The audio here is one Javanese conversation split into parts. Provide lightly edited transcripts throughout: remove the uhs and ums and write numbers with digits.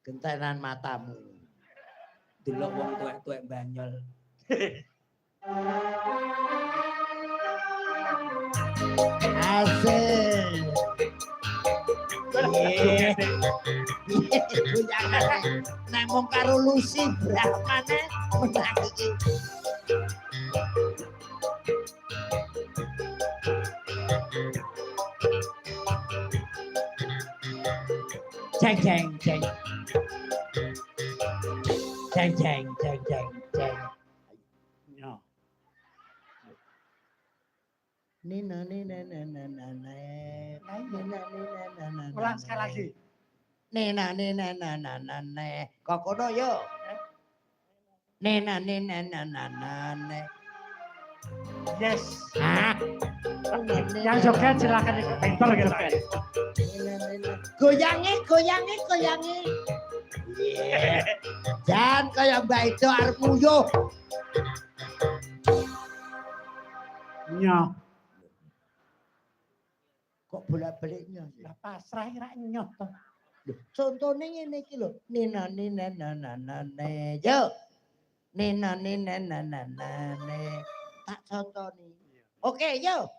Gentenan matamu. Delok wong tuwek-tuwek banyol. Asik. Nek mung karo Lucy Brahmane menang iki. Jeng jeng jeng. Jeng jeng jeng jeng jeng. Yo. Nina nina nana nana. Ulang sekali lagi. Nina nina nana nana. Kok kono yo. Nina nina nana nana. Yes. Hah? Yang joget silakan ikut bentol gitu kan. Goyangi, goyangi, goyangi. Yeah. Jangan kayak Mbak Edo arep nguyuh. Nyoh. Kok bolak-baliknya sih? Lah pasrah ora nyoh to. Contone ngene iki lho. Nina nina nana nana. Yo. Nina nina nana nana. Tak contoni. Oke, yo.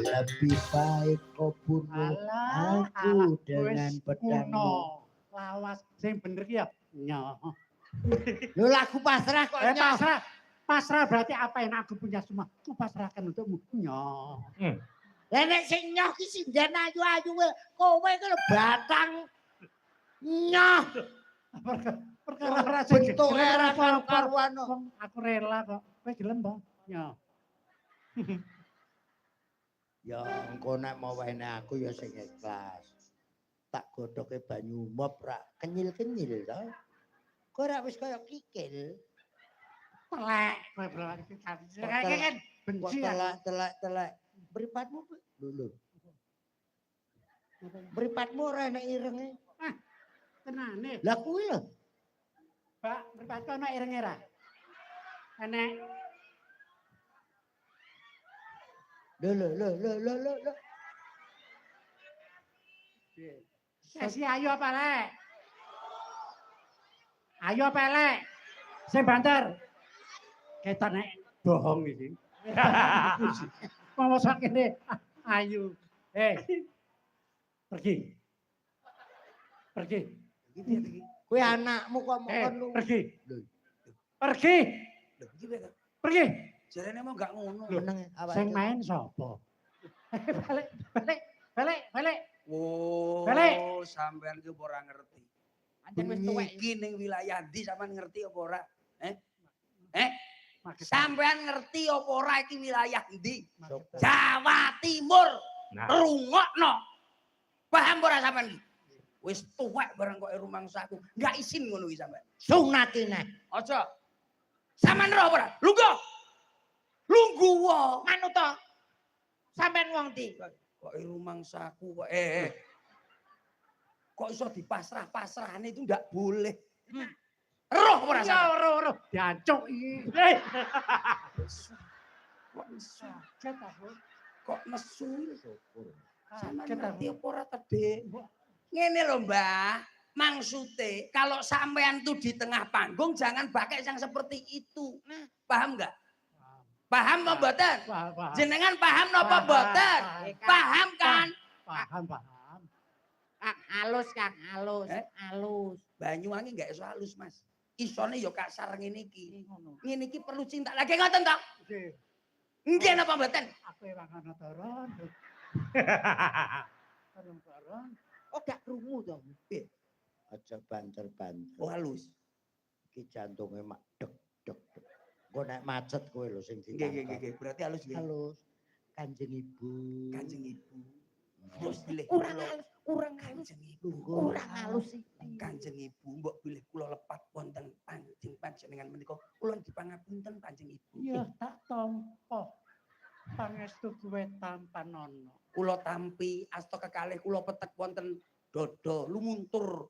Lebih baik kau bunuh aku dengan pedangmu. Lawas sing bener ki ya nyoh. Lho lagu pasrah kok nyoh. Pasrah. Pasrah berarti apa yang aku punya semua aku pasrahkan untukmu nyoh. Lah nek sing nyoh ki sinden ayu-ayu kowe ki lho batang nyoh. Perkara ora bentuk era karuan. Aku rela kok. Kowe gelem to? Nyoh. Ya engko nek mau wene aku ya sing ikhlas. Tak godhoke banyu mop rak kenyil-kenyil to. Kok ora wis kaya kikil. Telek kowe blok iki kan. Kan benci telek. Mripatmu lho. Mripatmu ora enek irenge. Ah, tenane. Lah kuwi lho. Pak, mripatku ana irenge ra? Enek. Lho. Si ayo apa lek? Ayo apa lek? Sing banter. Keton nek bohong iki. Mau sakene ayu. Pergi. Kuwi anakmu kok mokon lu. Pergi. Pergi. Jarene mau gak ngono. Sing main sapa? Balik. Oh, balik. Sampean ki ora ngerti. Anjen wis tuwek iki ning wilayah ndi sampean ngerti apa ora? Sampean ngerti apa ora iki wilayah ndi? Jawa Timur. Rungokno. Paham ora sampean iki? Wis tuwek bareng kok rumangsaku. Enggak isin ngono iki sampean. Sunatine. Aja. Sampean ora ora? Lungguh wae. Manut to. Sampean wong ndi? Kok rumangsaku kok kok iso dipasrah-pasrahane itu ndak boleh. Roh ora sampean? Roh. Diancuk iki. Kok nesu? Kok nesu? Sampeyan ngerti apa ora tede? Ngene lho, Mbah. Maksude kalau sampean tuh di tengah panggung jangan pakai yang seperti itu. Paham enggak? Paham apa mboten? Jenengan paham napa mboten? Paham kan? Paham. Kang halus. Halus. Banyuwangi enggak iso halus, Mas. Isone ya kasar ngene iki. Ngene iki perlu cinta lagi ngoten to? Nggih. Nggih napa mboten? Aku ora ngono toron. Oh gak krungu to. Aja banter-banter. Oh halus. Iki jantunge mak deg. Engko nek macet kowe lho sing ditangkap. Nggih. Berarti halus nggih. Halus. Kanjeng Ibu. Terus pilih kurang halus iki. Kanjeng Ibu mbok pilih kula lepat wonten panjing panjenengan menika. Kula dipangapunten Kanjeng Ibu. Ya tak tampa. Pangestu kowe tampan ana. Kula tampi asta kekalih kula petek wonten dada lumuntur